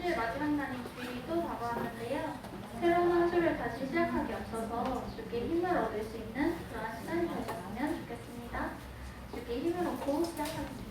주의 마지막 날인 주일이 또 다가왔는데요. 새로운 한 주를 다시 시작하기 앞서서 주께 힘을 얻을 수 있는 그러한 시간이 되셨으면 좋겠습니다. 주께 힘을 얻고 시작하겠습니다.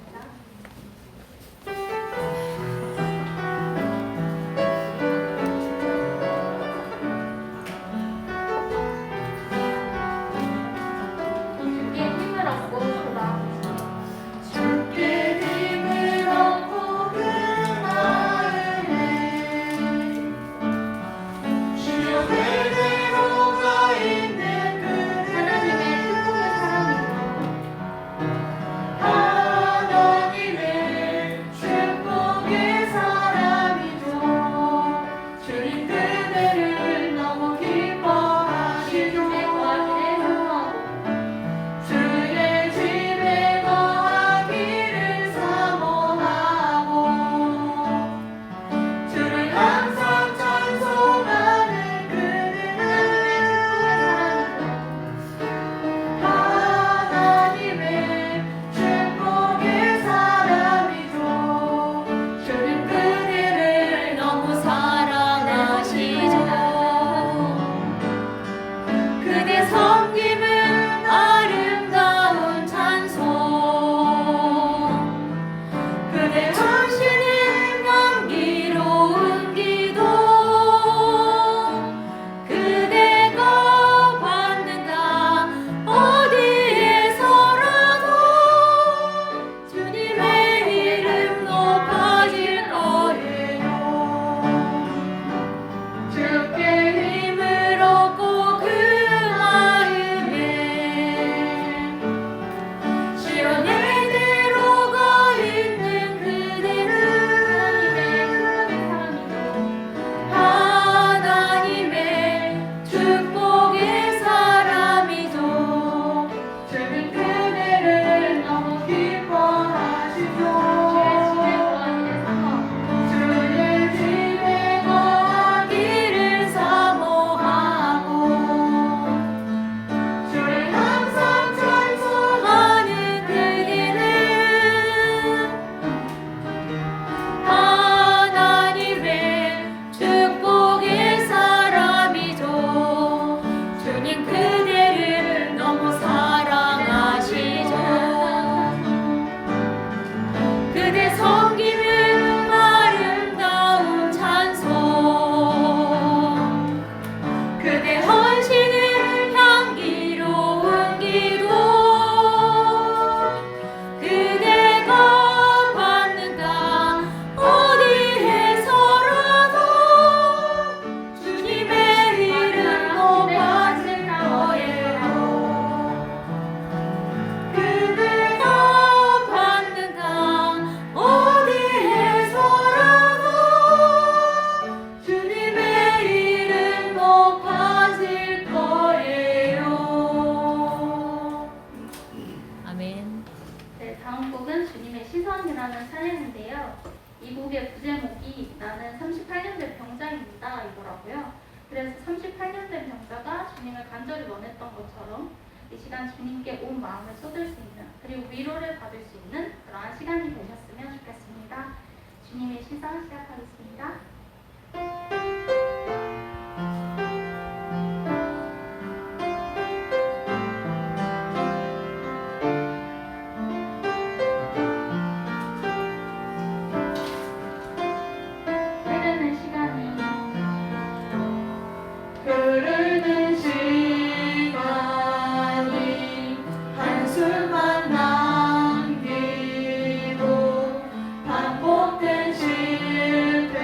나는 38년 된 병자입니다 이거라고요. 그래서 38년 된 병자가 주님을 간절히 원했던 것처럼 이 시간 주님께 온 마음을 쏟을 수 있는, 그리고 위로를 받을 수 있는 그러한 시간이 되셨으면 좋겠습니다. 주님의 시선 시작하겠습니다. 반복된 실패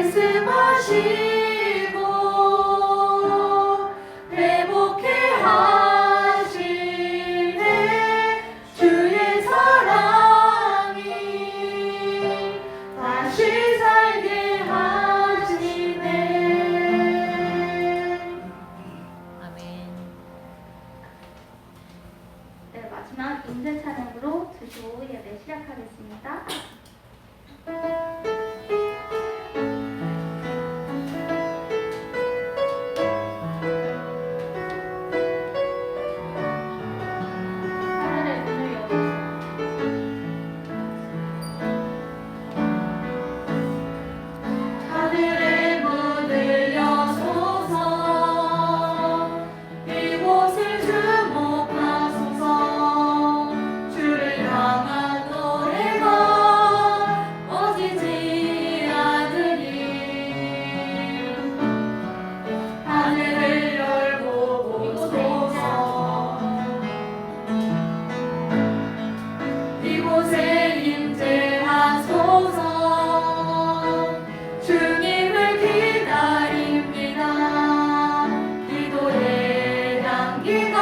말씀하시고 회복해 하시네. 주의 사랑이 다시 살게 하시네. 아멘. 네, 마지막 인쇄 찬양으로 2시 오후 예배 시작하겠습니다. 하늘의 문을 여시고 하늘의 문을 여소서. 이곳을 주목하소서. 주를 향한 노래가 꺼지지 않으니 하늘을 열고 보소서. 이곳에 임재하소서. 주님을 기다립니다. 기도의 향기가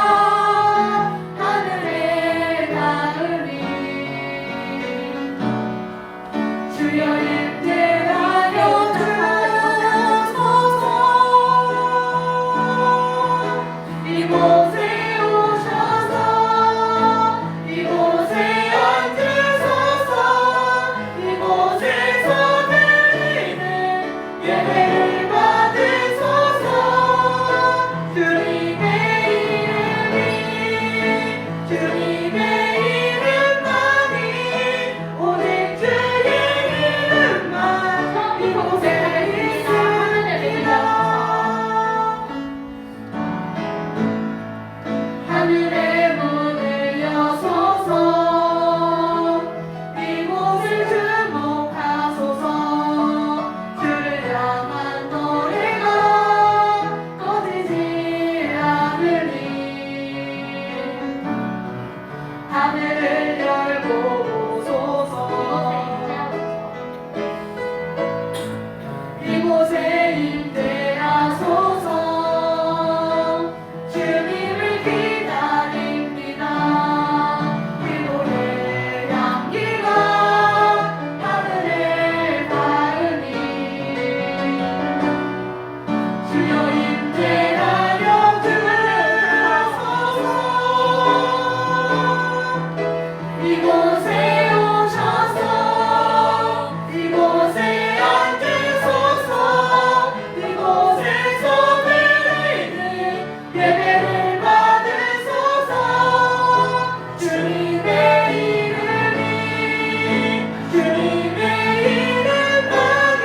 하늘에 닿으니 주여 임재하여 주소서. 이곳에 오셔서 이곳에 앉으소서. 이곳에서 드리는 예배를 받으소서. 주님의 이름만이 오직 주의 이름만 이곳에 있습니다. 하늘의 문을 여소서. 이곳을 주목하소서. 주를 향한 노래가 꺼지지 않으니 하늘을 열고 보소서. 이곳에 임재하소서. 주님을 기다립니다. 기도의 향기가 하늘에 닿으니 주여 임재하여 주소서. 이곳에 오셔서 이곳에 앉으소서. 이곳에서 드리는 예배를 받으소서. 주님의 이름만이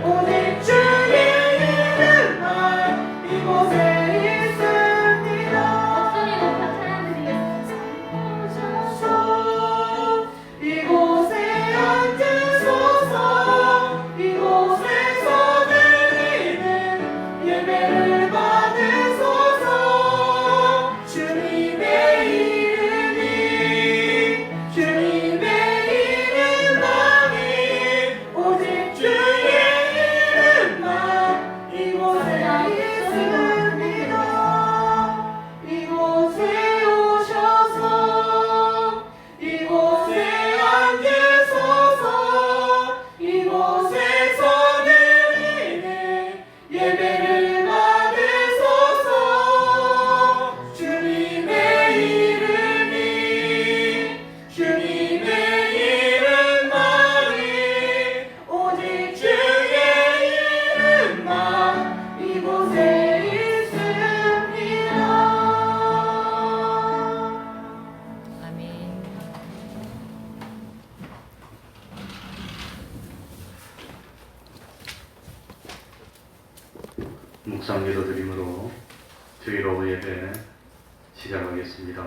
오직 주의 이름만 이곳에 있습니다. 목소리 높여 찬양 드리겠습니다. 오셔서 이곳에 앉으소서. 이곳에서 드리는 예배를 받으소서. 주님의 이름만이 오직 주의 이름만 이곳에 있습니다. 이곳에 오셔서 이곳에 앉으소서. 이곳에서 드리는 예배를 받으소서. 주님의 이름만이 오직 주의 이름만 이곳에 있습니다. 아멘. 묵상 기도드림으로 주일 오후 예배 시작하겠습니다.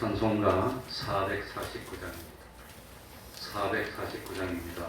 찬송가 449장입니다. 449장입니다.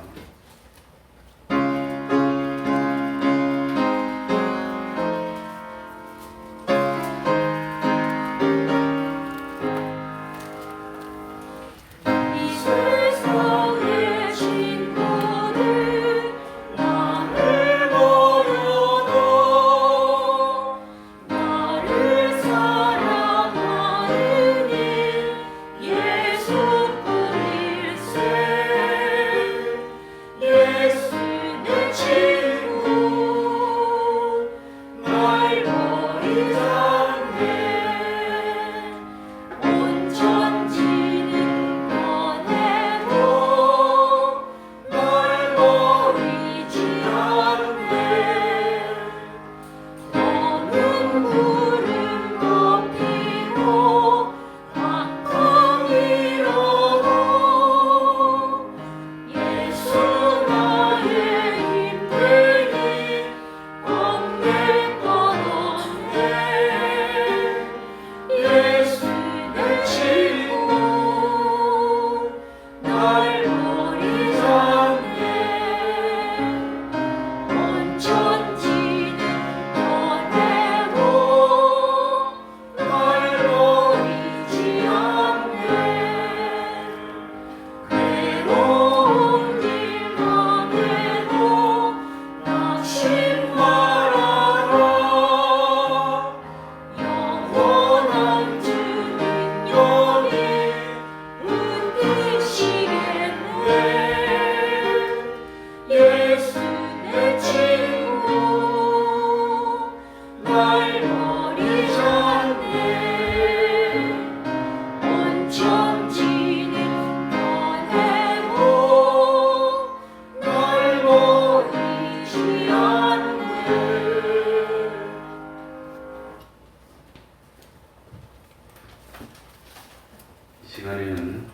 시간에는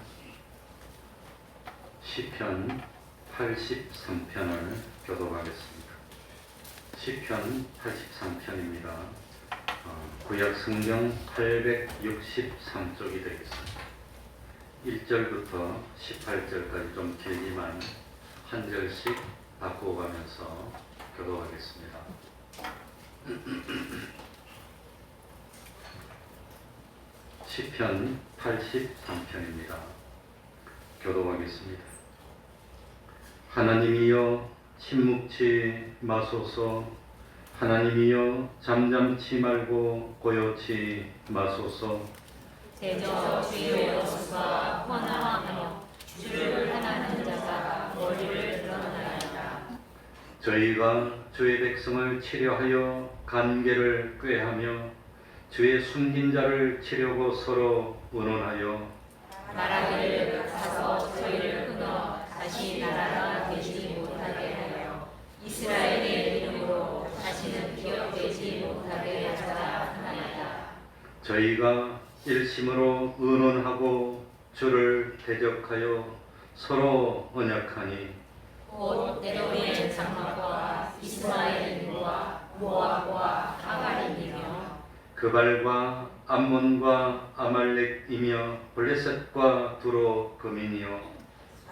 시편 83편을 교독하겠습니다. 시편 83편입니다. 구약 성경 863쪽이 되겠습니다. 1절부터 18절까지 좀 길지만 한 절씩 바꿔가면서 교독하겠습니다. 시편 83편입니다. 교독하겠습니다. 하나님이여 침묵치 마소서. 하나님이여 잠잠치 말고 고요치 마소서. 대저 주의 여호수가 헌화하며 주를 하나는 자가 머리를 드러나리라. 저희가 주의 백성을 치려하여 간계를 꾀하며 주의 숨긴 자를 치려고 서로 의논하여 말하기를 가서 저희를 끊어 다시 나라가 되지 못하게 하여 이스라엘의 이름으로 다시는 기억되지 못하게 하자 하나이다. 저희가 일심으로 의논하고 주를 대적하여 서로 언약하니 곧 에돔의 장막과 이스마엘과 모압과 하갈이며 그발과 암몬과 아말렉이며 블레셋과 두로 금이니요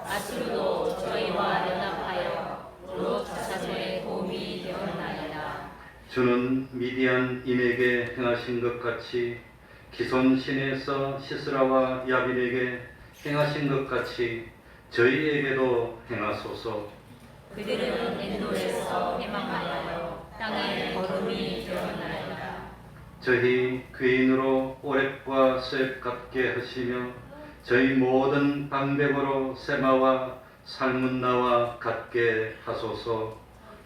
아수르도 저희와 연합하여 롯 자손의 도움이 되었나이다. 주는 미디안인에게 행하신 것 같이 기손 시내에서 시스라와 야빈에게 행하신 것 같이 저희에게도 행하소서. 그들은 엔돌에서 해방하여 땅에 거름이 되었나이다. 저희 귀인으로 오렙과 스엡 같게 하시며 저희 모든 방백으로 세마와 살문나와 같게 하소서.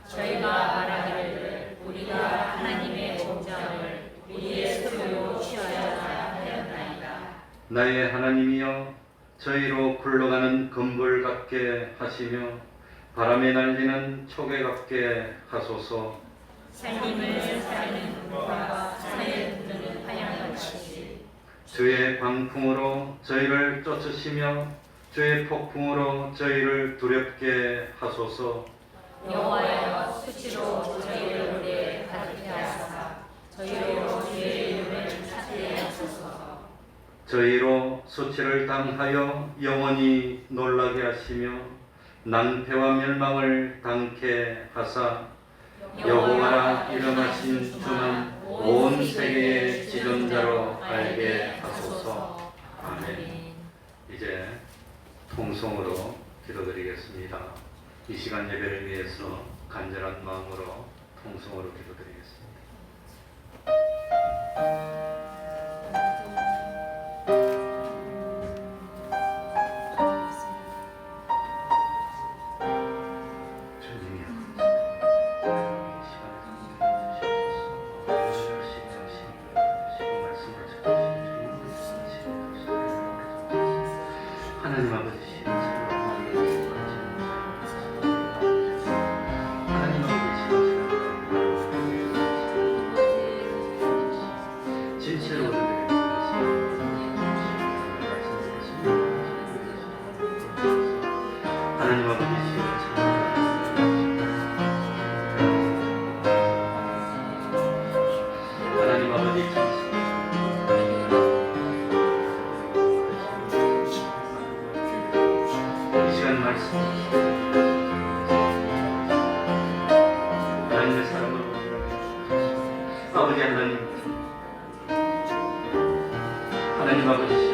저희가 말하기를 우리가 하나님의 공장을 우리의 소유로 취하여야 하였나이다. 나의 하나님이여 저희로 굴러가는 금불 같게 하시며 바람에 날리는 초계 같게 하소서. 살림을 살리는 불과 산에 부르는 화양같이 주의 광풍으로 저희를 쫓으시며 주의 폭풍으로 저희를 두렵게 하소서. 여호와여 수치로 저희를 오래 가득게 하사 저희로 주의 이름을 찾게 하소서. 저희로 수치를 당하여 영원히 놀라게 하시며 낭패와 멸망을 당케 하사 여호와라 이름하신 주만 온 세계의 지존자로 알게 하소서. 아멘. 이제 통성으로 기도드리겠습니다. 이 시간 예배를 위해서 간절한 마음으로 통성으로 기도드리겠습니다. 하나님 아버지 하나님 아버지 진실로 하나님 아버지 하나님 아버지 이 시간 말씀 하나님의 사랑으로 아버지 하나님 아버지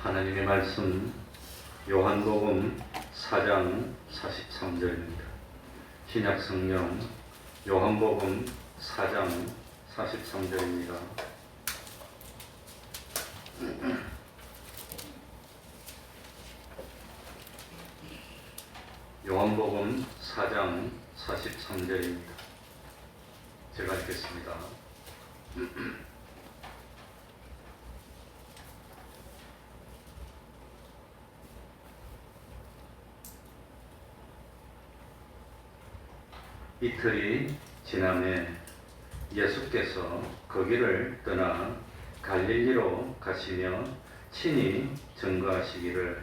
하나님의 말씀 요한복음 4장 43절입니다. 신약 성경 요한복음 4장 43절입니다. 요한복음 4장 43절입니다. 제가 읽겠습니다. 이틀이 지남에 예수께서 거기를 떠나 갈릴리로 가시며 친히 증거하시기를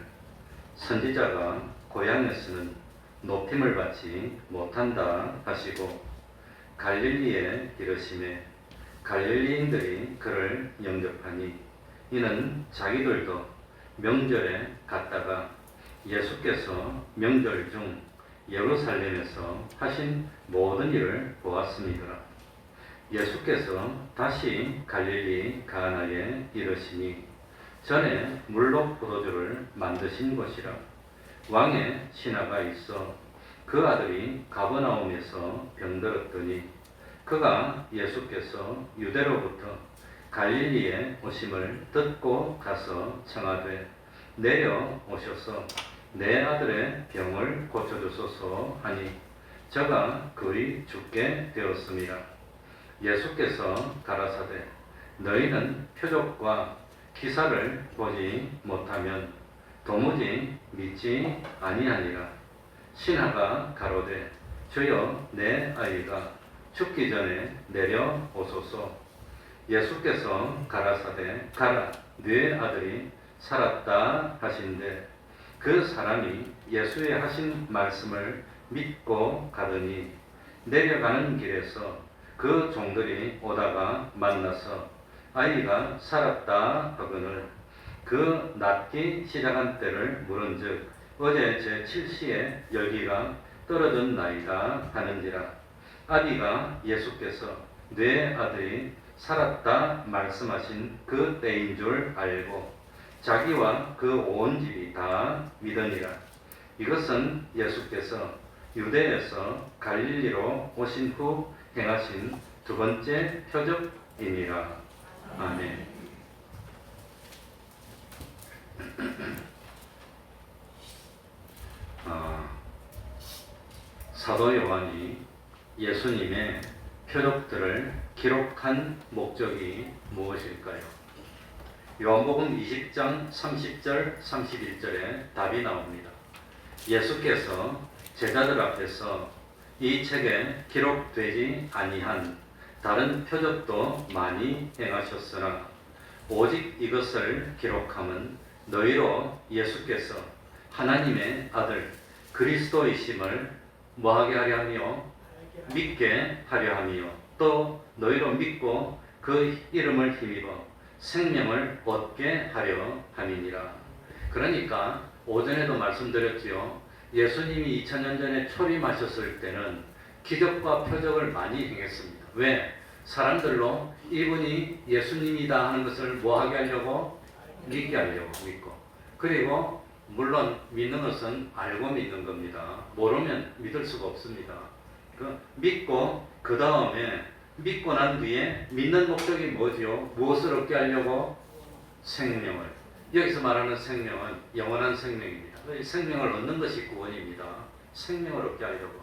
선지자가 고향에서는 높임을 받지 못한다 하시고 갈릴리에 이르시매 갈릴리인들이 그를 영접하니 이는 자기들도 명절에 갔다가 예수께서 명절 중 예루살렘에서 하신 모든 일을 보았습니다. 예수께서 다시 갈릴리 가나에 이르시니 전에 물로 포도주를 만드신 곳이라 왕의 신하가 있어 그 아들이 가버나움에서 병들었더니 그가 예수께서 유대로부터 갈릴리에 오심을 듣고 가서 청하되 내려오셔서 내 아들의 병을 고쳐주소서 하니 저가 거의 죽게 되었습니다. 예수께서 가라사대 너희는 표적과 기사를 보지 못하면 도무지 믿지 아니하니라. 신하가 가로되 주여 내 아이가 죽기 전에 내려오소서. 예수께서 가라사대 가라 네 아들이 살았다 하신대 그 사람이 예수의 하신 말씀을 믿고 가더니 내려가는 길에서 그 종들이 오다가 만나서 아이가 살았다 하거늘 그 낫기 시작한 때를 물은즉 어제 제7시에 열기가 떨어졌나이다 하는지라. 아비가 예수께서 내 아들이 살았다 말씀하신 그 때인 줄 알고 자기와 그 온 집이 다 믿으니라. 이것은 예수께서 유대에서 갈릴리로 오신 후 행하신 두 번째 표적이니라. 아멘. 사도 요한이 예수님의 표적들을 기록한 목적이 무엇일까요? 요한복음 20장 30절 31절에 답이 나옵니다. 예수께서 제자들 앞에서 이 책에 기록되지 아니한 다른 표적도 많이 행하셨으나 오직 이것을 기록함은 너희로 예수께서 하나님의 아들 그리스도이심을 뭐하게 하려 하며 믿게 하려 하며 또 너희로 믿고 그 이름을 힘입어 생명을 얻게 하려 함이니라. 그러니까 오전에도 말씀드렸지요. 예수님이 2000년 전에 초림하셨을 때는 기적과 표적을 많이 행했습니다. 왜? 사람들로 이분이 예수님이다 하는 것을 뭐하게 하려고? 믿게 하려고 믿고. 그리고 물론 믿는 것은 알고 믿는 겁니다. 모르면 믿을 수가 없습니다. 믿고 그 다음에 믿고 난 뒤에 믿는 목적이 뭐지요? 무엇을 얻게 하려고? 생명을. 여기서 말하는 생명은 영원한 생명입니다. 생명을 얻는 것이 구원입니다. 생명을 얻게 하려고.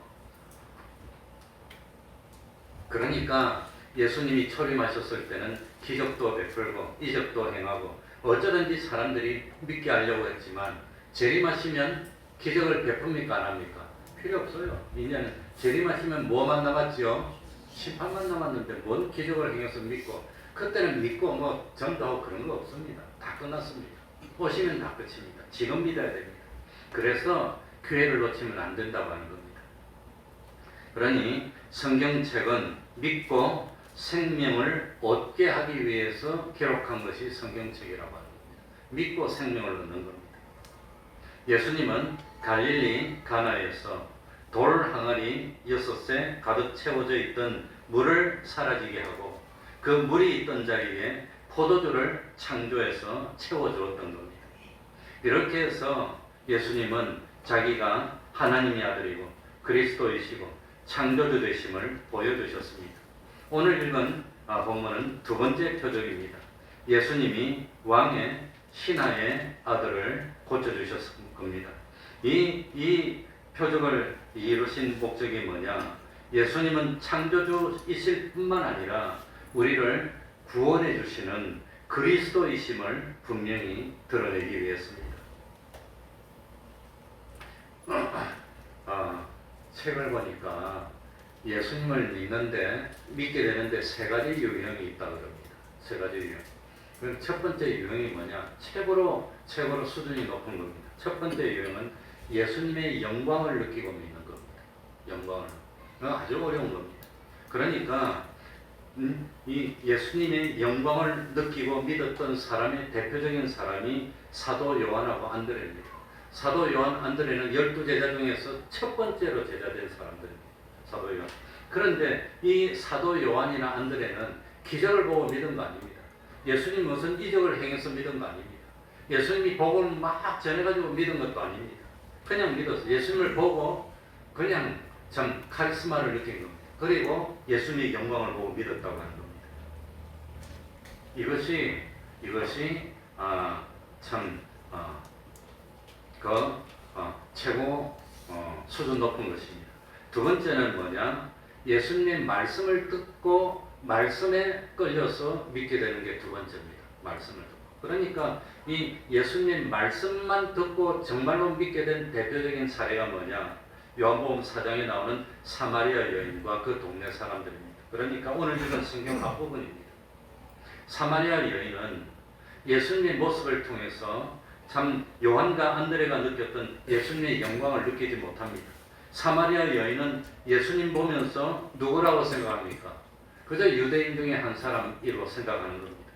그러니까 예수님이 초림하셨을 때는 기적도 베풀고 이적도 행하고 어쩌든지 사람들이 믿게 하려고 했지만 재림하시면 기적을 베풉니까 안 합니까? 필요 없어요. 이제는 재림하시면 뭐만 남았죠? 심판만 남았는데 뭔 기적을 행해서 믿고 그때는 믿고 뭐 전도하고 그런 거 없습니다. 다 끝났습니다. 오시면 다 끝입니다. 지금 믿어야 됩니다. 그래서 기회를 놓치면 안 된다고 하는 겁니다. 그러니 성경책은 믿고 생명을 얻게 하기 위해서 기록한 것이 성경책이라고 하는 겁니다. 믿고 생명을 얻는 겁니다. 예수님은 갈릴리 가나에서 돌 항아리 6새 가득 채워져 있던 물을 사라지게 하고 그 물이 있던 자리에 포도주를 창조해서 채워주었던 겁니다. 이렇게 해서 예수님은 자기가 하나님의 아들이고 그리스도이시고 창조주 되심을 보여주셨습니다. 오늘 읽은 본문은 두 번째 표적입니다. 예수님이 왕의 신하의 아들을 고쳐주셨을 겁니다. 이 표적을 이루신 목적이 뭐냐? 예수님은 창조주이실 뿐만 아니라 우리를 구원해 주시는 그리스도이심을 분명히 드러내기 위해서입니다. 책을 보니까 예수님을 믿게 되는데 세 가지 유형이 있다고 합니다. 세 가지 유형. 첫 번째 유형이 뭐냐? 최고로 수준이 높은 겁니다. 첫 번째 유형은 예수님의 영광을 느끼고 믿는 겁니다. 영광을. 아주 어려운 겁니다. 그러니까 이 예수님의 영광을 느끼고 믿었던 사람의 대표적인 사람이 사도 요한하고 안드레입니다. 사도 요한, 안드레는 12제자 중에서 첫 번째로 제자된 사람들입니다. 사도 요한. 그런데 이 사도 요한이나 안드레는 기적을 보고 믿은 거 아닙니다. 예수님 무슨 이적을 행해서 믿은 거 아닙니다. 예수님이 복음을 막 전해가지고 믿은 것도 아닙니다. 그냥 믿었어요. 예수님을 보고 그냥 참 카리스마를 느낀 겁니다. 그리고 예수님의 영광을 보고 믿었다고 하는 겁니다. 이것이 최고 수준 높은 것입니다. 두 번째는 뭐냐? 예수님의 말씀을 듣고 말씀에 끌려서 믿게 되는 게 두 번째입니다. 말씀을 듣고. 그러니까 이 예수님 말씀만 듣고 정말로 믿게 된 대표적인 사례가 뭐냐? 요한복음 4장에 나오는 사마리아 여인과 그 동네 사람들입니다. 그러니까 오늘 읽은 성경 앞부분입니다. 사마리아 여인은 예수님의 모습을 통해서 참 요한과 안드레가 느꼈던 예수님의 영광을 느끼지 못합니다. 사마리아 여인은 예수님 보면서 누구라고 생각합니까? 그저 유대인 중에 한 사람이라고 생각하는 겁니다.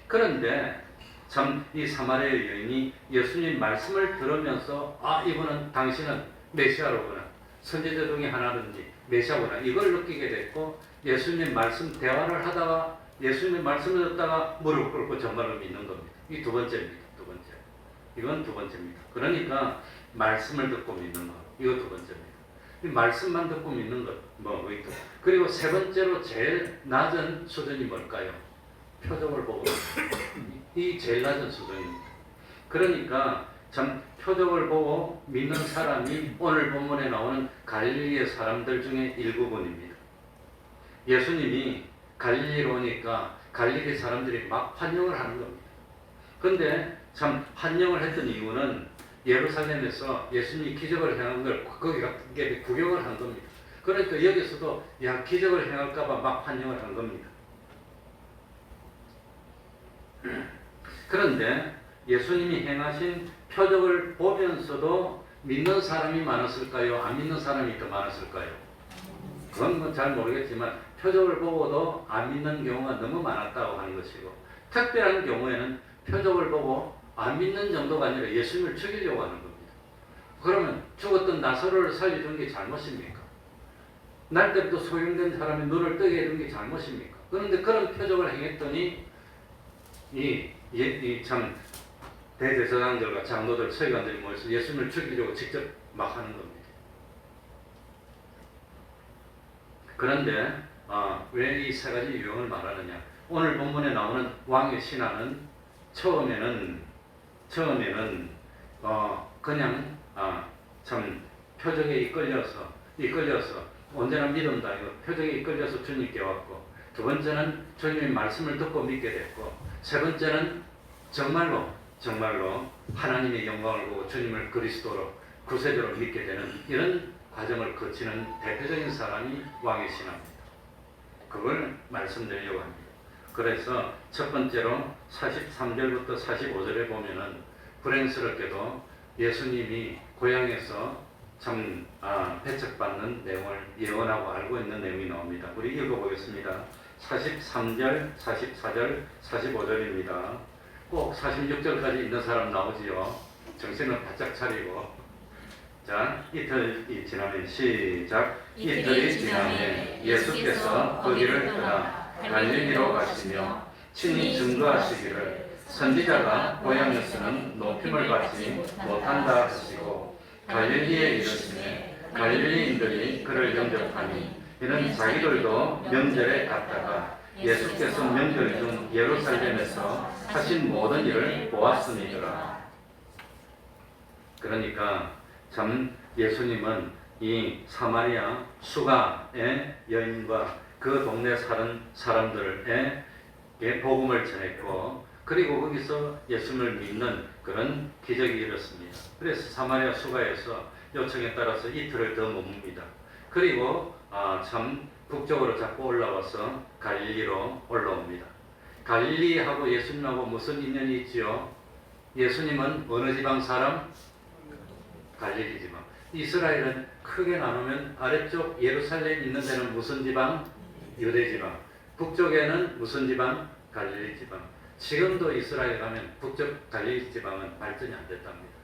그런데 참 이 사마리아 여인이 예수님 말씀을 들으면서 이분은 당신은 메시아로구나, 선지자 중에 하나든지 메시아구나, 이걸 느끼게 됐고 예수님 말씀 대화를 하다가 예수님 말씀을 듣다가 무릎 꿇고 정말로 믿는 겁니다. 이 두 번째입니다. 두 번째. 이건 두 번째입니다. 그러니까 말씀을 듣고 믿는 것, 이거 두 번째입니다. 이 말씀만 듣고 믿는 것, 그리고 세 번째로 제일 낮은 수준이 뭘까요? 표적을 보고 이 제일 낮은 수준입니다. 그러니까 참 표적을 보고 믿는 사람이 오늘 본문에 나오는 갈릴리의 사람들 중에 일부분입니다. 예수님이 갈릴리로 오니까 갈릴리 사람들이 막 환영을 하는 겁니다. 그런데 참 환영을 했던 이유는 예루살렘에서 예수님이 기적을 행한 걸 거기 같은 구경을 한 겁니다. 그러니까 여기서도 야 기적을 행할까봐 막 환영을 한 겁니다. 그런데 예수님이 행하신 표적을 보면서도 믿는 사람이 많았을까요? 안 믿는 사람이 더 많았을까요? 그건 뭐 잘 모르겠지만 표적을 보고도 안 믿는 경우가 너무 많았다고 하는 것이고, 특별한 경우에는 표적을 보고 안 믿는 정도가 아니라 예수님을 죽이려고 하는 겁니다. 그러면 죽었던 나사로를 살려준 게 잘못입니까? 날 때부터 소용된 사람이 눈을 뜨게 해준 게 잘못입니까? 그런데 그런 표적을 행했더니 참 대제사장들과 장로들, 서기관들이 모여서 예수님을 죽이려고 직접 막 하는 겁니다. 그런데 왜 이 세 가지 유형을 말하느냐? 오늘 본문에 나오는 왕의 신하는 처음에는 그냥 참 표적에 이끌려서 언제나 믿음다 이거 표적에 이끌려서 주님께 왔고, 두 번째는 주님의 말씀을 듣고 믿게 됐고, 세 번째는 정말로 하나님의 영광을 보고 주님을 그리스도로 구세주로 믿게 되는 이런 과정을 거치는 대표적인 사람이 왕의 신하입니다. 그걸 말씀드리려고 합니다. 그래서 첫 번째로 43절부터 45절에 보면은 불행스럽게도 예수님이 고향에서 참 배척받는 내용을 예언하고 알고 있는 내용이 나옵니다. 우리 읽어보겠습니다. 43절, 44절, 45절입니다. 꼭 46절까지 있는 사람 나오지요. 정신을 바짝 차리고. 자, 이틀이 지나면 시작. 이틀이 지나면 예수께서 거기를 떠나 갈릴리로 가시며 친히 증거하시기를 선지자가 고향에서는 높임을 받지 못한다 하시고, 갈릴리에 이르시매 갈릴리인들이 그를 영접하니 이는 자기들도 명절에 갔다가 예수께서 명절 중 예루살렘에서 하신 모든 일을 보았음이더라. 그러니까 참 예수님은 이 사마리아 수가의 여인과 그 동네 사는 사람들에게 복음을 전했고, 그리고 거기서 예수님을 믿는 그런 기적이 일었습니다. 그래서 사마리아 수가에서 요청에 따라서 이틀을 더 머뭅니다. 그리고 참 북쪽으로 자꾸 올라와서 갈릴리로 올라옵니다. 갈릴리하고 예수님하고 무슨 인연이 있지요? 예수님은 어느 지방 사람? 갈릴리 지방. 이스라엘은 크게 나누면 아래쪽 예루살렘 있는 데는 무슨 지방? 유대 지방. 북쪽에는 무슨 지방? 갈릴리 지방. 지금도 이스라엘 가면 북쪽 갈릴리 지방은 발전이 안 됐답니다.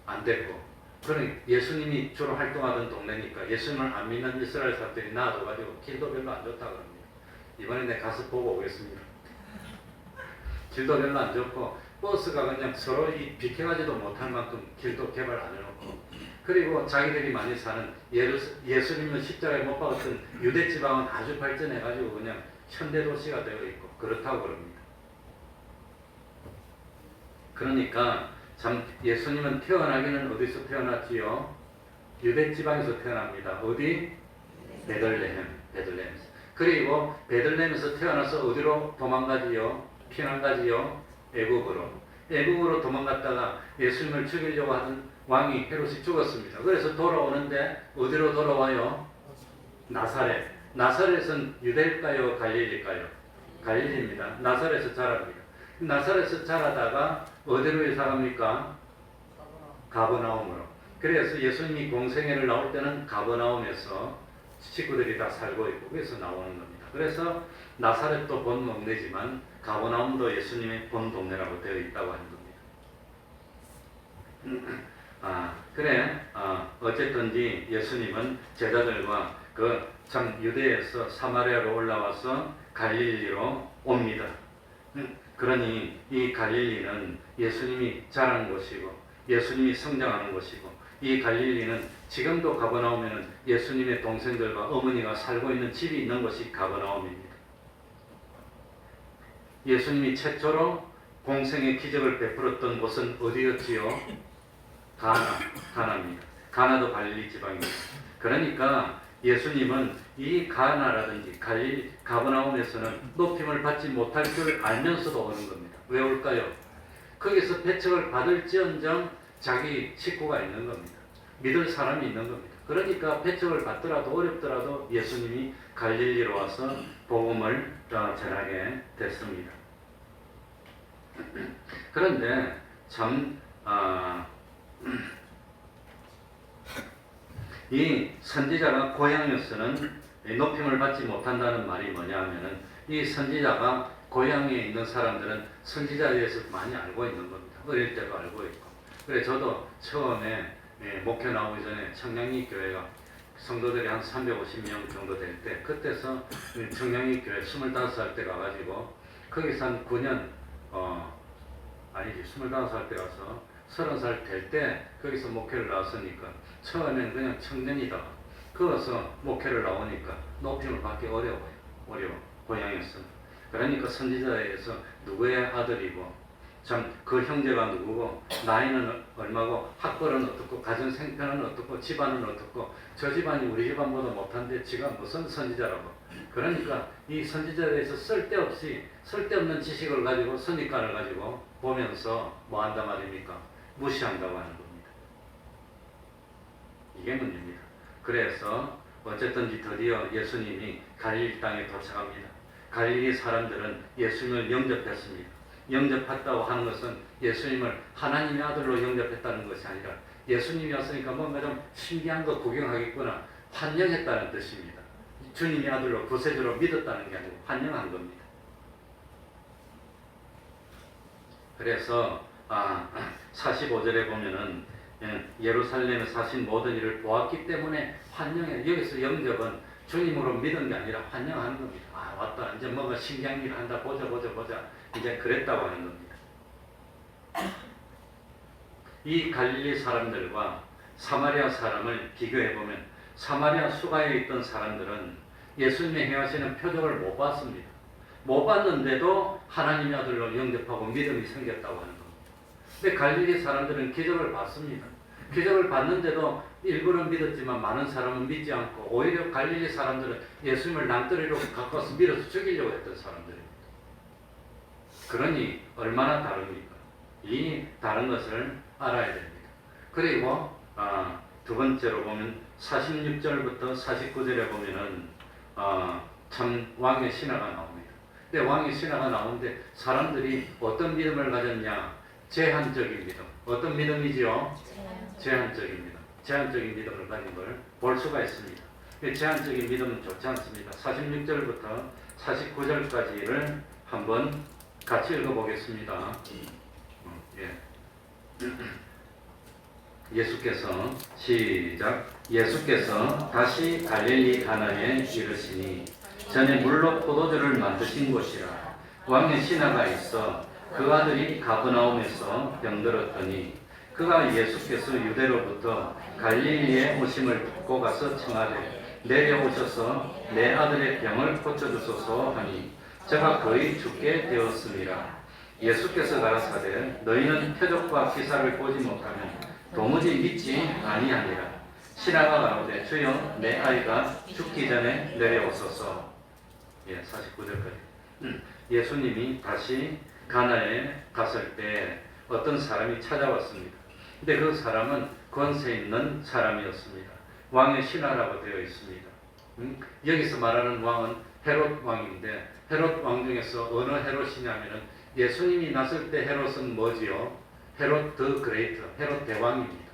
안 됐고, 그런 예수님이 주로 활동하던 동네니까 예수님을 안 믿는 이스라엘 사람들이 나와가지고 길도 별로 안 좋다 그럽니다. 이번에 내가 가서 보고 오겠습니다. 길도 별로 안 좋고, 버스가 그냥 서로 비켜가지도 못할 만큼 길도 개발 안 해놓고, 그리고 자기들이 많이 사는 예수님은 십자가에 못 박았던 유대 지방은 아주 발전해가지고 그냥 현대 도시가 되어 있고 그렇다고 그럽니다. 그러니까 참 예수님은 태어나기는 어디서 태어났지요? 유대 지방에서 태어납니다. 어디? 베들레헴. 그리고 베들레헴에서 태어나서 어디로 도망가지요? 피난가지요? 애국으로 도망갔다가 예수님을 죽이려고 하던 왕이 헤롯이 죽었습니다. 그래서 돌아오는데 어디로 돌아와요? 나사렛. 나사렛은 유대일까요? 갈릴리일까요? 갈릴리입니다. 나사렛에서 자랍니다. 나사렛에서 자라다가 어디로 이사갑니까? 가버나움으로. 그래서 예수님이 공생애를 나올 때는 가버나움에서 식구들이 다 살고 있고 그래서 나오는 겁니다. 그래서 나사렛도 본 동네지만 가버나움도 예수님의 본 동네라고 되어 있다고 하는 겁니다. 어쨌든지 예수님은 제자들과 참 유대에서 사마리아로 올라와서 갈릴리로 옵니다. 그러니 이 갈릴리는 예수님이 자란 곳이고 예수님이 성장하는 곳이고 이 갈릴리는 지금도 가버나움에는 예수님의 동생들과 어머니가 살고 있는 집이 있는 곳이 가버나움입니다. 예수님이 최초로 공생의 기적을 베풀었던 곳은 어디였지요? 가나입니다. 가나도 갈릴리 지방입니다. 그러니까 예수님은 이 가나라든지 가버나움에서는 높임을 받지 못할 줄 알면서도 오는 겁니다. 왜 올까요? 거기서 배척을 받을지언정 자기 식구가 있는 겁니다. 믿을 사람이 있는 겁니다. 그러니까 배척을 받더라도 어렵더라도 예수님이 갈릴리로 와서 복음을 전하게 됐습니다. 그런데 참 이 선지자가 고향에서는 높임을 받지 못한다는 말이 뭐냐 하면은 이 선지자가 고향에 있는 사람들은 선지자에 대해서 많이 알고 있는 겁니다. 어릴 때도 알고 있고. 그래 저도 처음에 목회 나오기 전에 청량리 교회가 성도들이 한 350명 정도 될 때 그때서 청량리 교회 25살 때 가가지고 거기서 한 9년 아니지 25살 때 가서 30살 될 때 거기서 목회를 나왔으니까 처음에는 그냥 청년이다. 거기서 목회를 나오니까 높임을 받기 어려워 고향에서. 그러니까 선지자에서 누구의 아들이고 참 그 형제가 누구고 나이는 얼마고 학벌은 어떻고 가정 생편은 어떻고 집안은 어떻고 저 집안이 우리 집안보다 못한데 지가 무슨 선지자라고. 그러니까 이 선지자에 대해서 쓸데없는 지식을 가지고 선입관을 가지고 보면서 뭐 한단 말입니까? 무시한다고 하는 겁니다. 이게 문제입니다. 그래서 어쨌든지 드디어 예수님이 갈릴리 땅에 도착합니다. 갈릴리 사람들은 예수님을 영접했습니다. 영접했다고 하는 것은 예수님을 하나님의 아들로 영접했다는 것이 아니라 예수님이 왔으니까 뭔가 좀 신기한 거 구경하겠구나 환영했다는 뜻입니다. 주님의 아들로 구세주로 믿었다는 게 아니고 환영한 겁니다. 그래서 45절에 보면은 예루살렘에 사신 모든 일을 보았기 때문에 환영해. 여기서 영접은 주님으로 믿은 게 아니라 환영하는 겁니다. 왔다. 이제 뭔가 신기한 일을 한다. 보자. 이제 그랬다고 하는 겁니다. 이 갈릴리 사람들과 사마리아 사람을 비교해보면 사마리아 수가에 있던 사람들은 예수님의 행하시는 표적을 못 봤습니다. 못 봤는데도 하나님의 아들로 영접하고 믿음이 생겼다고 하는 겁니다. 근데 갈릴리 사람들은 기적을 봤습니다. 기적을 봤는데도 일부는 믿었지만 많은 사람은 믿지 않고 오히려 갈릴리 사람들은 예수님을 낭떠러리로 갖고 와서 밀어서 죽이려고 했던 사람들입니다. 그러니 얼마나 다릅니까? 이 다른 것을 알아야 됩니다. 그리고 두 번째로 보면 46절부터 49절에 보면은 참 왕의 신화가 나옵니다. 근데 왕의 신화가 나오는데 사람들이 어떤 믿음을 가졌냐? 제한적인 믿음. 어떤 믿음이지요? 제한적인 믿음. 제한적인 믿음을 가진 걸 볼 수가 있습니다. 제한적인 믿음은 좋지 않습니다. 46절부터 49절까지를 한번 같이 읽어보겠습니다. 예수께서 시작. 예수께서 다시 갈릴리 가나에 이르시니 전에 물로 포도주를 만드신 곳이라. 왕의 신하가 있어 그 아들이 가버나움에서 병들었더니 그가 예수께서 유대로부터 갈릴리에 오심을 듣고 가서 청하되 내려오셔서 내 아들의 병을 고쳐주소서 하니 저가 거의 죽게 되었습니다. 예수께서 가라사대 너희는 표적과 기사를 보지 못하면 도무지 믿지 아니하니라. 신하가 가로되 주여 내 아이가 죽기 전에 내려오소서. 49절까지. 예수님이 다시 가나에 갔을 때 어떤 사람이 찾아왔습니다. 근데 그 사람은 권세 있는 사람이었습니다. 왕의 신하라고 되어 있습니다. 여기서 말하는 왕은 헤롯 왕인데 헤롯 왕 중에서 어느 헤롯이냐면은 예수님이 났을 때 헤롯은 뭐지요? 헤롯 더 그레이트, 헤롯 대왕입니다.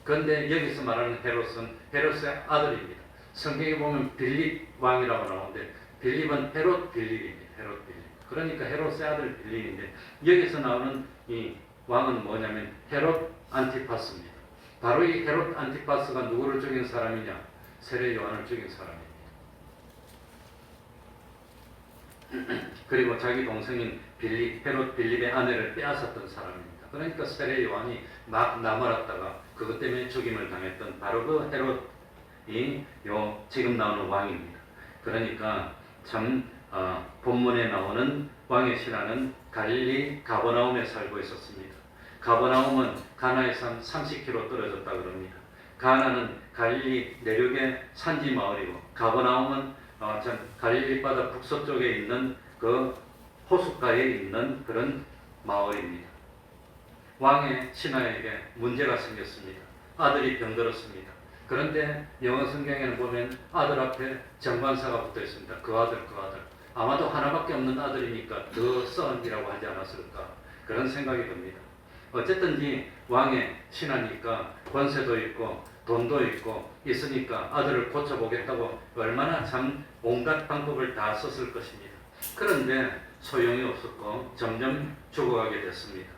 그런데 여기서 말하는 헤롯은 헤롯의 아들입니다. 성경에 보면 빌립 왕이라고 나오는데 빌립은 헤롯 빌립입니다. 헤롯 빌립. 그러니까 헤롯의 아들 빌립인데 여기서 나오는 이 왕은 뭐냐면 헤롯 안티파스입니다. 바로 이 헤롯 안티파스가 누구를 죽인 사람이냐? 세례 요한을 죽인 사람입니다. 그리고 자기 동생인 헤롯 빌립의 아내를 빼앗았던 사람입니다. 그러니까 세례 요한이 막 나무랐다가 그것 때문에 죽임을 당했던 바로 그 헤롯이 지금 나오는 왕입니다. 그러니까 참 본문에 나오는 왕의 신하는 갈릴리 가버나움에 살고 있었습니다. 가버나움은 가나에서 30km 떨어졌다 그럽니다. 가나는 갈릴리 내륙의 산지 마을이고 가버나움은 갈릴리 바다 북서쪽에 있는 그 호숫가에 있는 그런 마을입니다. 왕의 신하에게 문제가 생겼습니다. 아들이 병들었습니다. 그런데 영어 성경에는 보면 아들 앞에 정관사가 붙어 있습니다. 그 아들. 아마도 하나밖에 없는 아들이니까 the son이라고 하지 않았을까 그런 생각이 듭니다. 어쨌든지 왕의 신하니까 권세도 있고 돈도 있고 있으니까 아들을 고쳐보겠다고 얼마나 참 온갖 방법을 다 썼을 것입니다. 그런데 소용이 없었고 점점 죽어가게 됐습니다.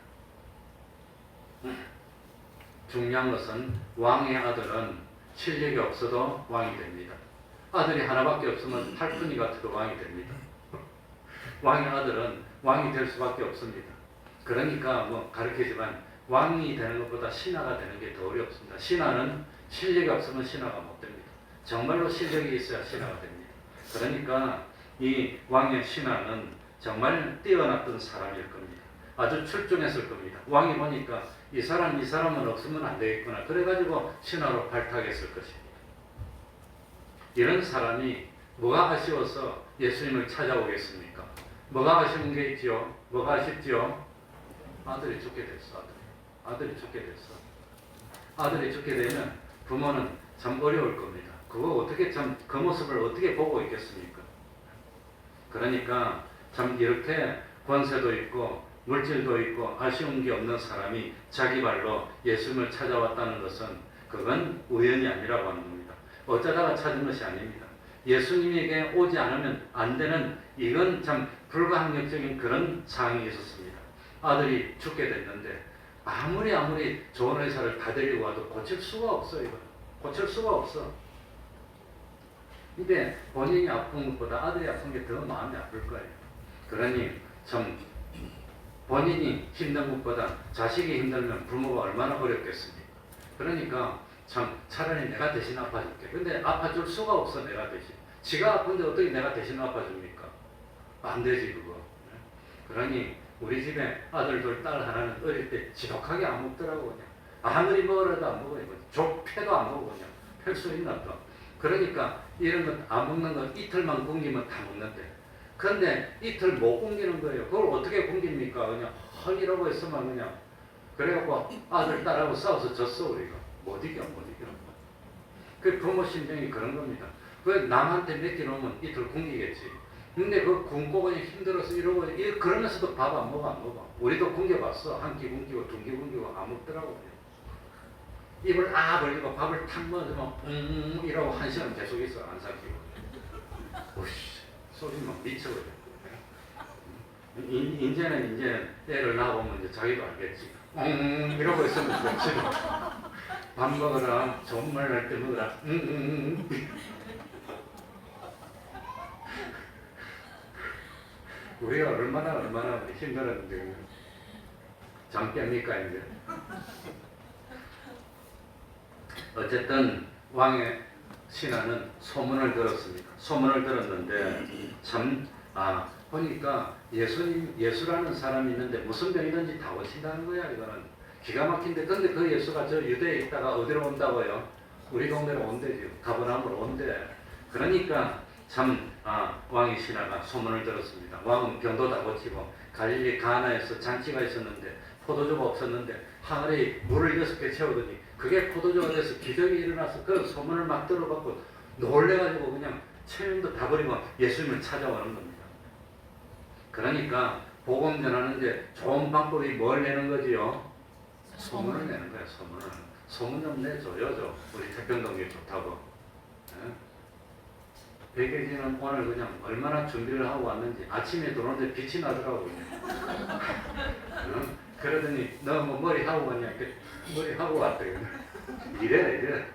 중요한 것은 왕의 아들은 실력이 없어도 왕이 됩니다. 아들이 하나밖에 없으면 팔순이 같아도 왕이 됩니다. 왕의 아들은 왕이 될 수밖에 없습니다. 그러니까 가르치지만 왕이 되는 것보다 신하가 되는 게 더 어렵습니다. 신하는 실력이 없으면 신하가 못 됩니다. 정말로 실력이 있어야 신하가 됩니다. 그러니까 이 왕의 신하는 정말 뛰어났던 사람일 겁니다. 아주 출중했을 겁니다. 왕이 보니까 이 사람은 없으면 안 되겠구나. 그래가지고 신하로 발탁했을 것입니다. 이런 사람이 뭐가 아쉬워서 예수님을 찾아오겠습니까? 뭐가 아쉬운 게 있지요? 뭐가 아쉽지요? 아들이 죽게 됐어. 아들이 죽게 됐어. 아들이 죽게 되면 부모는 참 어려울 겁니다. 그거 어떻게 그 모습을 어떻게 보고 있겠습니까? 그러니까 참 이렇게 권세도 있고 물질도 있고 아쉬운 게 없는 사람이 자기 발로 예수님을 찾아왔다는 것은 그건 우연이 아니라고 하는 겁니다. 어쩌다가 찾은 것이 아닙니다. 예수님에게 오지 않으면 안 되는 이건 참 불가항력적인 그런 상황이 있었습니다. 아들이 죽게 됐는데 아무리 좋은 의사를 다 데리고 와도 고칠 수가 없어. 이거 고칠 수가 없어. 근데 본인이 아픈 것보다 아들이 아픈 게 더 마음이 아플 거예요. 그러니 참 본인이 힘든 것보다 자식이 힘들면 부모가 얼마나 어렵겠습니까? 그러니까 참 차라리 내가 대신 아파줄게. 근데 아파줄 수가 없어. 내가 대신. 지가 아픈데 어떻게 내가 대신 아파줍니까? 안 되지 그거. 그러니 우리 집에 아들들 딸 하나는 어릴 때 지독하게 안 먹더라고 그냥. 아무리 먹으라도 안 먹어요. 족패도 안 먹어 그냥. 펼 수 있나 또. 그러니까 이런 것 안 먹는 건 이틀만 굶기면 다 먹는데. 근데 이틀 못 굶기는 거예요. 그걸 어떻게 굶깁니까? 그냥 이러고 있으면 그냥. 그래갖고 아들 딸하고 싸워서 졌어 우리가. 못 이겨. 그 부모 심정이 그런 겁니다. 그 남한테 맡겨놓으면 이틀 굶기겠지. 근데 그 굶고 그냥 힘들어서 이러고 그러면서도 밥 안 먹어. 우리도 굶겨봤어. 한 끼 굶기고 두 끼 굶기고 안 먹더라고 그냥. 입을 벌리고 밥을 탁 먹으면 이러고 한 시간 계속 있어. 안 삼키고. 오씨 소리 막 미쳐버려. 이제는 애를 낳아보면 이제 자기도 알겠지. 이러고 있으면 그렇지. 밥 먹어라. 좋은 말 할 때 먹어라. 우리가 얼마나 힘들었는데 잠 깹니까 이제. 어쨌든 왕의 신하는 소문을 들었습니다. 소문을 들었는데 참 보니까 예수라는 사람이 있는데 무슨 병이든지 다 고친다는 거야. 이거는 기가 막힌데. 근데 그 예수가 저 유대에 있다가 어디로 온다고요? 우리 동네로 온대죠. 가버나움으로 온대. 그러니까 참 왕의 신하가 소문을 들었습니다. 왕은 병도 다 고치고 갈릴리 가나에서 잔치가 있었는데 포도주가 없었는데 하늘에 물을 6개 채우더니 그게 포도주가 돼서 기적이 일어나서 그 소문을 막 들어갖고 놀래가지고 그냥 체면도 다 버리고 예수님을 찾아오는 겁니다. 그러니까 복음 전하는데 좋은 방법이 뭘 내는 거지요? 소문을 내는 거야. 소문 좀 내줘요. 우리 태평동이 좋다고. 백예진은 오늘 그냥 얼마나 준비를 하고 왔는지 아침에 들어오는데 빛이 나더라고 그냥. 그러더니 너 뭐 머리 하고 왔냐? 머리 하고 왔대. 이래.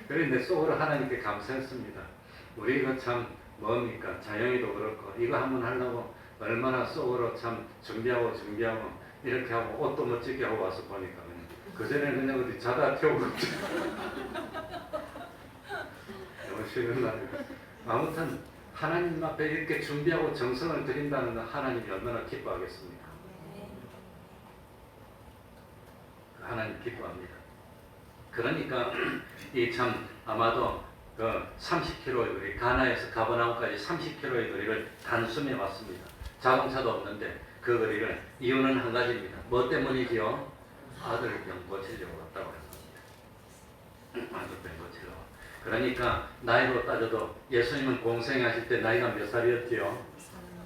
그래 내 속으로 하나님께 감사했습니다. 우리 이거 참 뭡니까? 자영이도 그렇고 이거 한번 하려고 얼마나 속으로 참 준비하고 이렇게 하고 옷도 멋지게 하고 와서 보니까 그전에는 그냥 어디 자다 태우고 너무 싫은 날이에요. 아무튼 하나님 앞에 이렇게 준비하고 정성을 드린다는 건 하나님이 얼마나 기뻐하겠습니까? 하나님 기뻐합니다. 그러니까 이 참 아마도 그 30km의 거리, 가나에서 가버나움까지 30km의 거리를 단숨에 왔습니다. 자동차도 없는데 그 거리를, 이유는 한 가지입니다. 뭐 때문이지요? 아들 병 고치려고 왔다고 합니다. 아들 병 고치려고. 그러니까 나이로 따져도 예수님은 공생하실 때 나이가 몇 살이었지요?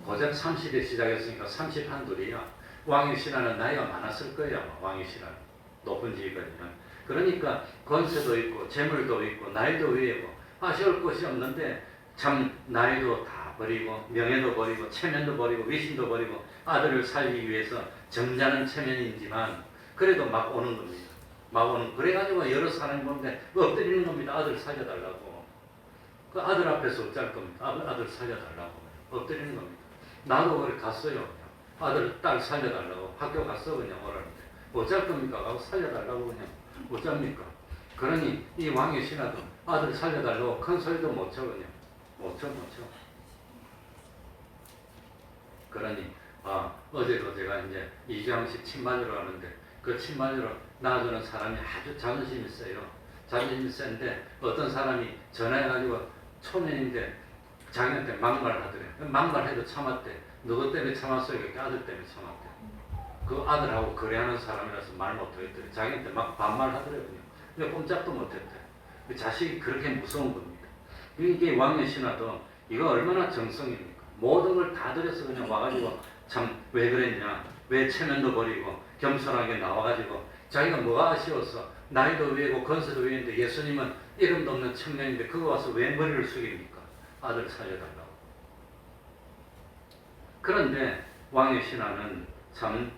고작 30에 시작했으니까 30 한둘이야. 왕의 신하는 나이가 많았을 거예요. 왕의 신하는 높은 지위까지는. 그러니까 권세도 있고 재물도 있고 나이도 위에고 아쉬울 것이 없는데 참 나이도 다 버리고 명예도 버리고 체면도 버리고 위신도 버리고 아들을 살리기 위해서 점잖은 체면이지만 그래도 막 오는 겁니다. 막 오는. 그래가지고 여러 사람이 보는데 엎드리는 겁니다. 아들 살려달라고. 그 아들 앞에서 어쩔 겁니다. 아들 살려달라고 엎드리는 겁니다. 나도 그래 갔어요. 아들 딸 살려달라고 학교 갔어 그냥 오라는데 어쩔 겁니까? 가고 살려달라고 그냥 어쩝니까? 그러니 이 왕의 신하도 아들 살려달라고 큰 소리도 못 쳐 그냥 못 쳐. 그러니 어제도 제가 이제 이주항식 친마주로 하는데 그 친마주로 나와주는 사람이 아주 자존심이 세요. 자존심이 센데 어떤 사람이 전화해가지고 초면인데 자기한테 막말하더래. 막말해도 참았대. 누구 때문에 참았어요? 그 아들 때문에 참았대. 그 아들하고 거래하는 사람이라서 말 못하겠더래. 자기한테 막 반말하더래 그냥. 꼼짝도 못했대. 그 자식이 그렇게 무서운 겁니다. 이게 왕의 신하도 이거 얼마나 정성입니까? 모든 걸 다 들여서 그냥 와가지고 참 왜 그랬냐? 왜 체면도 버리고 겸손하게 나와가지고 자기가 뭐가 아쉬워서 나이도 위에고 건세도 위인데 예수님은 이름도 없는 청년인데 그거 와서 왜 머리를 숙입니까? 아들 살려달라고. 그런데 왕의 신하는 참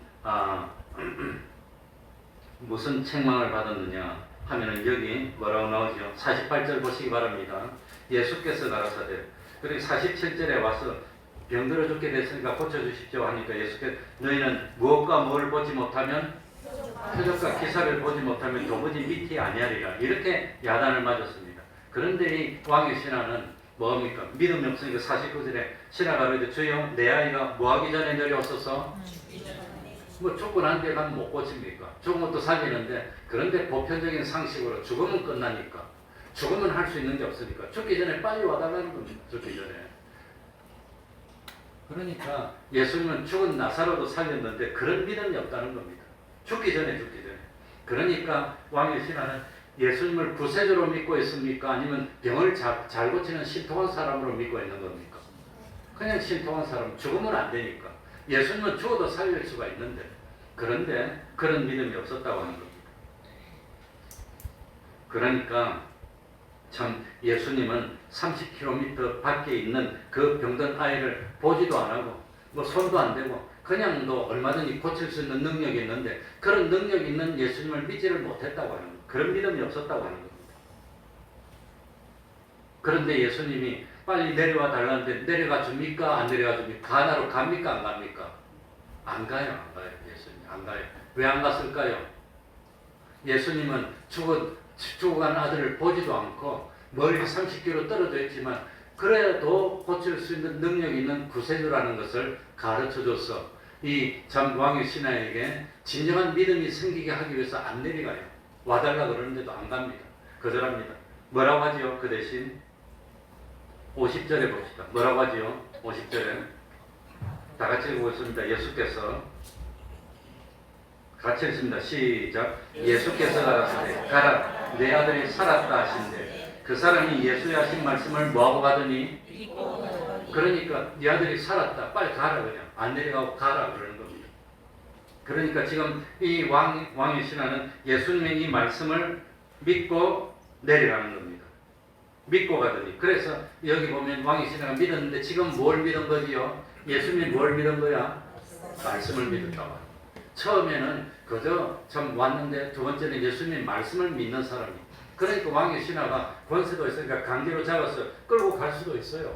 무슨 책망을 받았느냐 하면은 여기 뭐라고 나오죠? 48절 보시기 바랍니다. 예수께서 가라사대. 그리고 47절에 와서 병들어 죽게 됐으니까 고쳐주십시오 하니까 예수께서 너희는 무엇과 뭘 보지 못하면 표적과 기사를 보지 못하면 도무지 믿지 아니하리라. 이렇게 야단을 맞았습니다. 그런데 이 왕의 신하는 뭐합니까? 믿음이 없으니까 49절에 신하가 그러되 주여 내 아이가 뭐하기 전에 내려왔어서 뭐 죽고 난 뒤에 가면 못 고칩니까? 죽은 것도 살리는데 그런데 보편적인 상식으로 죽으면 끝나니까 죽으면 할 수 있는 게 없으니까 죽기 전에 빨리 와달라는 겁니다. 죽기 전에. 그러니까 예수님은 죽은 나사로도 살렸는데 그런 믿음이 없다는 겁니다. 죽기 전에. 그러니까 왕의 신하는 예수님을 구세주로 믿고 있습니까? 아니면 병을 잘 고치는 신통한 사람으로 믿고 있는 겁니까? 그냥 신통한 사람, 죽으면 안 되니까. 예수님은 죽어도 살릴 수가 있는데 그런데 그런 믿음이 없었다고 하는 겁니다. 그러니까 참 예수님은 30km 밖에 있는 그 병든 아이를 보지도 안 하고 뭐 손도 안 대고 그냥 너 얼마든지 고칠 수 있는 능력이 있는데 그런 능력이 있는 예수님을 믿지를 못했다고 하는 겁니다. 그런 믿음이 없었다고 하는 겁니다. 그런데 예수님이 빨리 내려와 달라는데 내려가 줍니까? 안 내려가 줍니까? 가나로 갑니까? 안 갑니까? 안 가요. 예수님 안 가요. 왜 안 갔을까요? 예수님은 죽어간 아들을 보지도 않고 멀리 30km 떨어져 있지만 그래도 고칠 수 있는 능력이 있는 구세주라는 것을 가르쳐줘서 이 참 왕의 신하에게 진정한 믿음이 생기게 하기 위해서 안 내려가요. 와달라 그러는데도 안 갑니다. 거절합니다. 뭐라고 하지요? 그 대신 50절에 봅시다. 뭐라고 하지요? 50절에 다 같이 읽어보겠습니다. 예수께서 같이 읽습니다. 시작. 예수께서 가라사대 가라 내 아들이 살았다 하신대 그 사람이 예수의 하신 말씀을 뭐하고 가더니 그러니까 네 아들이 살았다. 빨리 가라 그냥. 안 내려가고 가라 그러는 겁니다. 그러니까 지금 이 왕의 신하는 예수님의 이 말씀을 믿고 내려가는 겁니다. 믿고 가더니. 그래서 여기 보면 왕의 신하가 믿었는데 지금 뭘 믿은 거지요? 예수님이 뭘 믿은 거야? 말씀을 믿었다고. 처음에는 그저 참 왔는데 두 번째는 예수님 말씀을 믿는 사람이. 그러니까 왕의 신하가 권세도 있으니까 강제로 잡아서 끌고 갈 수도 있어요.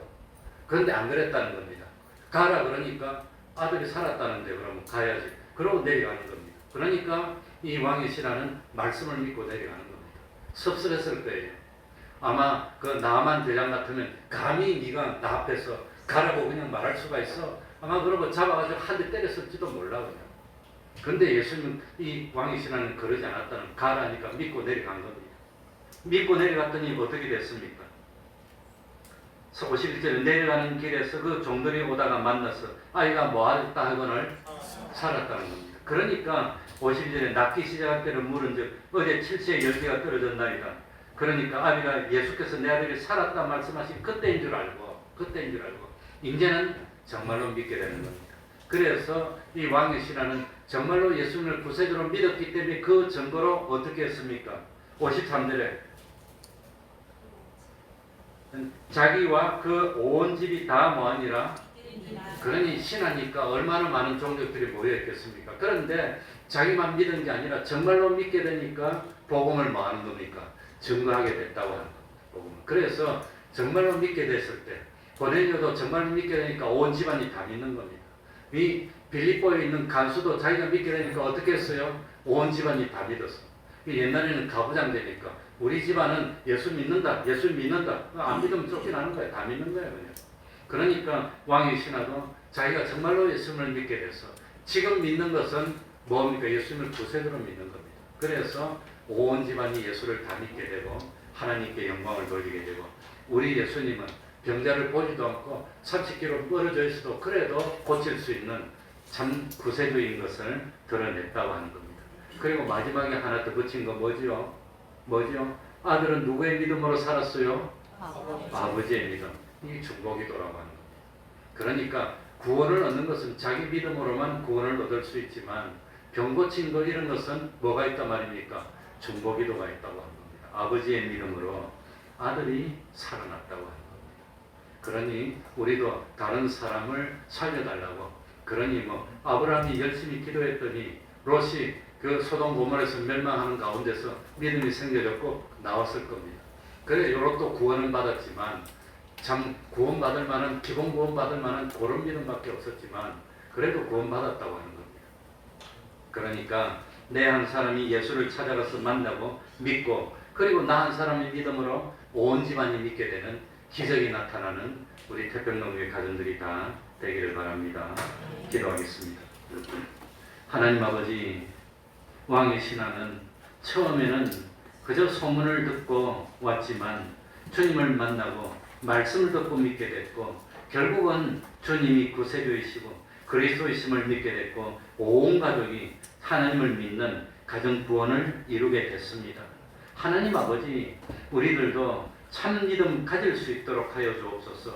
그런데 안 그랬다는 겁니다. 가라 그러니까 아들이 살았다는데 그러면 가야지. 그러고 내려가는 겁니다. 그러니까 이 왕의 신하는 말씀을 믿고 내려가는 겁니다. 섭섭했을 거예요. 아마 그 나만 대장 같으면 감히 네가 나 앞에서 가라고 그냥 말할 수가 있어. 아마 그러고 잡아가지고 한 대 때렸을지도 몰라 그냥. 근데 예수님은 이 왕의 신하는 그러지 않았다는, 가라니까 믿고 내려간 겁니다. 믿고 내려갔더니 어떻게 됐습니까? 51절에 내려가는 길에서 그 종들이 오다가 만나서 아이가 뭐하였다 하거늘 살았다는 겁니다. 그러니까 52절에 낫기 시작할 때는 물은즉 어제 7세의 10개가 떨어졌나이다. 그러니까 아비가 예수께서 내 아들이 살았다 말씀하신 그때인 줄 알고 이제는 정말로 믿게 되는 겁니다. 그래서 이 왕의 신하는 정말로 예수님을 구세주로 믿었기 때문에 그 증거로 어떻게 했습니까? 53절에 자기와 그 온 집이 다 뭐하니라? 그러니 신하니까 얼마나 많은 종족들이 모여있겠습니까? 그런데 자기만 믿은 게 아니라 정말로 믿게 되니까 복음을 뭐하는 겁니까? 증거하게 됐다고 하는 겁니다. 그래서 정말로 믿게 됐을 때 고넬료도 정말로 믿게 되니까 온 집안이 다 믿는 겁니다. 이 빌립보에 있는 간수도 자기가 믿게 되니까 어떻게 했어요? 온 집안이 다 믿었어. 옛날에는 가부장되니까 우리 집안은 예수 믿는다, 안 믿으면 쫓겨나는 거야. 다 믿는 거야 그냥. 그러니까 왕의 신하도 자기가 정말로 예수님을 믿게 돼서 지금 믿는 것은 뭡니까? 예수님을 구세주로 믿는 겁니다. 그래서 온 집안이 예수를 다 믿게 되고 하나님께 영광을 돌리게 되고, 우리 예수님은 병자를 보지도 않고 30km 멀어져 있어도 그래도 고칠 수 있는 참 구세주인 것을 드러냈다고 하는 겁니다. 그리고 마지막에 하나 더 붙인 거 뭐지요? 아들은 누구의 믿음으로 살았어요? 아버지의 믿음. 이 중보기도라고 하는 겁니다. 그러니까 구원을 얻는 것은 자기 믿음으로만 구원을 얻을 수 있지만 병 고친 거 이런 것은 뭐가 있단 말입니까? 중보기도가 있다고 하는 겁니다. 아버지의 믿음으로 아들이 살아났다고 하는 겁니다. 그러니 우리도 다른 사람을 살려달라고, 그러니 아브라함이 열심히 기도했더니 롯이 그 소돔 고모라에서 멸망하는 가운데서 믿음이 생겨졌고 나왔을 겁니다. 그래 롯도 구원은 받았지만 참 구원받을 만한, 기본 구원받을 만한 그런 믿음밖에 없었지만 그래도 구원받았다고 하는 겁니다. 그러니까 내 한 사람이 예수를 찾아가서 만나고 믿고, 그리고 나 한 사람의 믿음으로 온 집안이 믿게 되는 기적이 나타나는 우리 태평농교회 가정들이 다 되기를 바랍니다. 기도하겠습니다. 하나님 아버지, 왕의 신하는 처음에는 그저 소문을 듣고 왔지만 주님을 만나고 말씀을 듣고 믿게 됐고, 결국은 주님이 구세주이시고 그리스도이심을 믿게 됐고 온 가족이 하나님을 믿는 가정 구원을 이루게 됐습니다. 하나님 아버지, 우리들도 참 믿음 가질 수 있도록 하여 주옵소서.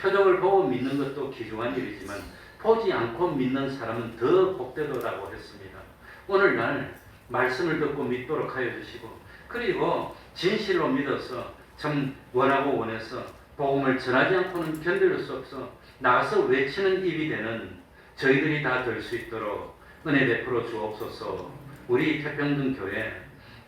표적을 보고 믿는 것도 귀중한 일이지만 보지 않고 믿는 사람은 더 복되도라고 했습니다. 오늘날 말씀을 듣고 믿도록 하여 주시고, 그리고 진실로 믿어서 참 원하고 원해서 복음을 전하지 않고는 견딜 수 없어 나가서 외치는 입이 되는 저희들이 다 될 수 있도록 은혜 베풀어 주옵소서. 우리 태평등 교회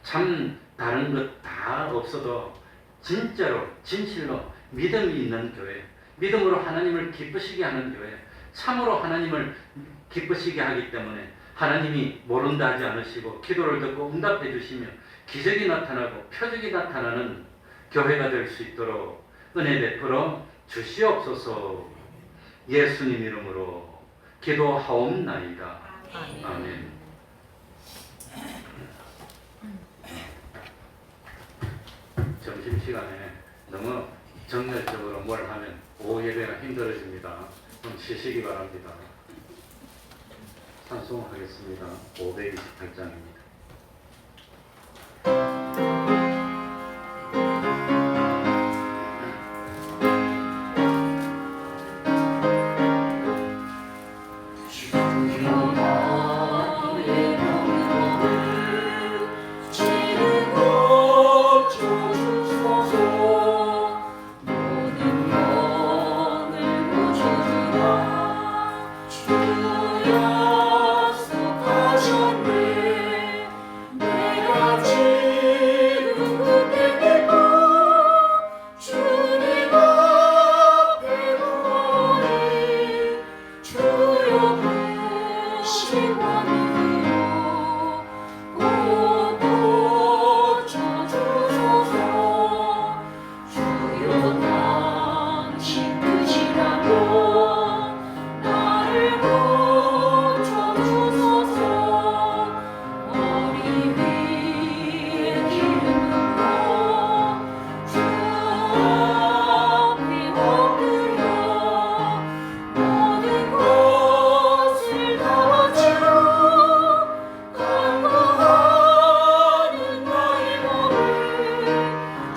참 다른 것 다 없어도 진짜로 진실로 믿음이 있는 교회, 믿음으로 하나님을 기쁘시게 하는 교회, 참으로 하나님을 기쁘시게 하기 때문에 하나님이 모른다 하지 않으시고 기도를 듣고 응답해 주시며 기적이 나타나고 표적이 나타나는 교회가 될 수 있도록 은혜 베풀어 주시옵소서. 예수님 이름으로 기도하옵나이다. 아멘. 점심시간에 너무 정열적으로 뭘 하면 오후 예배가 힘들어집니다. 좀 쉬시기 바랍니다. 찬송하겠습니다. 528장입니다.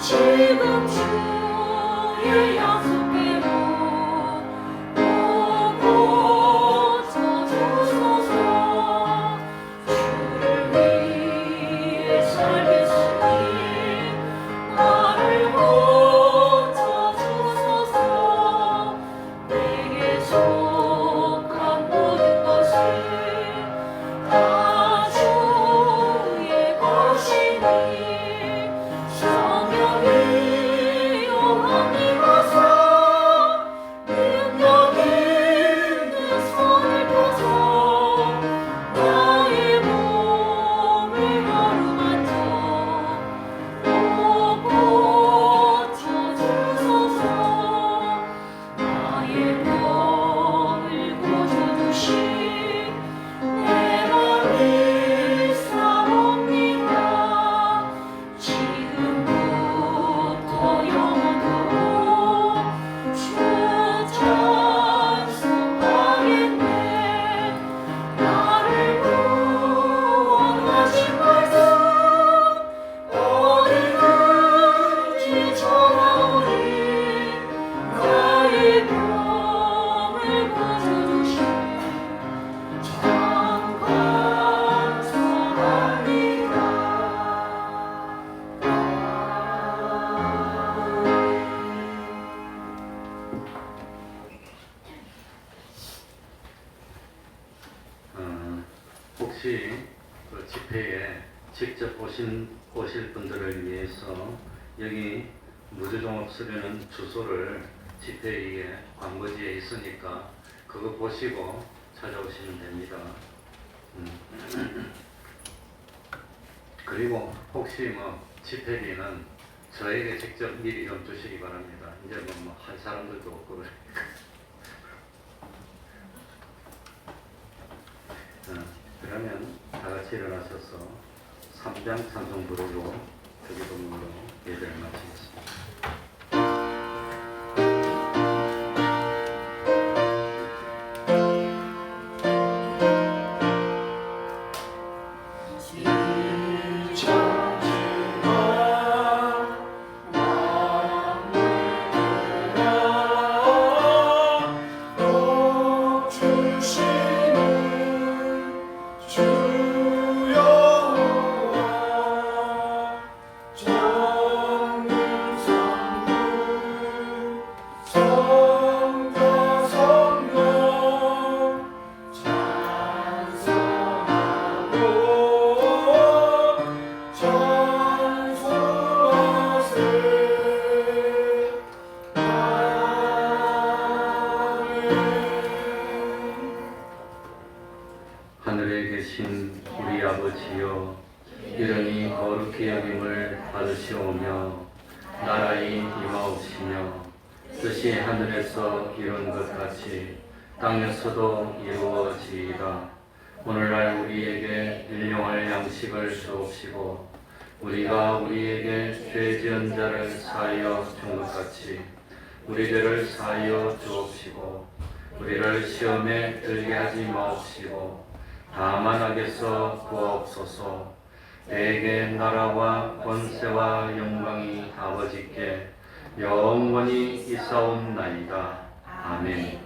지금 주의 약속대로 오고 쳐주소서. 주를 위해 살겠으니 나를 고쳐주소서. 내게 속한 모든 것을 다 주의 것이니 성령이 영원히가서 능력 있는 손을 펴서 나의 몸을 어루만져 고쳐주소서. 나의 병을 고쳐주신 내 맘이 사옵니다. 지금부터 영원토록 주 찬송하겠네. 나를 구원하신 말씀 어디든지 전하오리. 나의 병을 고쳐주신 참 감사합니다. 혹시 그 집회에 직접 오실 분들을 위해서 여기 무주종합 수련원 주소를 집회에 광고지에 있으니까 그거 보시고 찾아오시면 됩니다. 그리고 혹시 뭐 집회비는 저에게 직접 미리 좀 주시기 바랍니다. 이제 뭐 할 사람들도 없고 그러니까. 그러면 다 같이 일어나셔서 3장 찬송 부르고 주기도문으로 예배를 마치겠습니다. 하늘에 계신 우리 아버지여, 이름이 거룩히 여김을 받으시오며 나라의 임하옵시며 뜻이 하늘에서 이룬 것 같이 땅에서도 이루어지이다. 오늘날 우리에게 일용할 양식을 주옵시고 우리가 우리에게 죄 지은 자를 사하여 준 것 같이 우리 죄를 사하여 주옵시고 우리를 시험에 들게 하지 마옵시고 다만 악에서 구하옵소서. 내게 나라와 권세와 영광이 아버지께 영원히 있사옵나이다. 아멘.